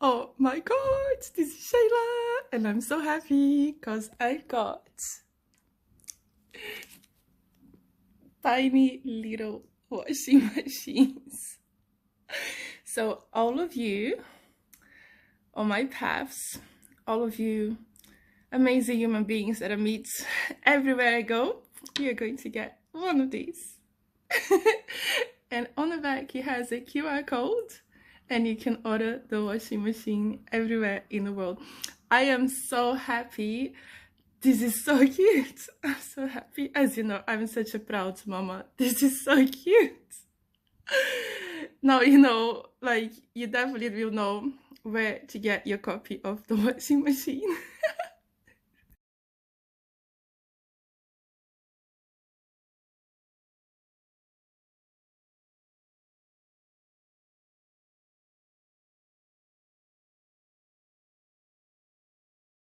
Oh my god, this is Shayla, and I'm so happy because I got tiny little washing machines. So, all of you on my paths, all of you amazing human beings that I meet everywhere I go, you're going to get one of these. And on the back, it has a QR code, and you can order the washing machine everywhere in the world. I am so happy. This is so cute. I'm so happy. As you know, I'm such a proud mama. This is so cute. Now, you know, like, you definitely will know where to get your copy of the washing machine.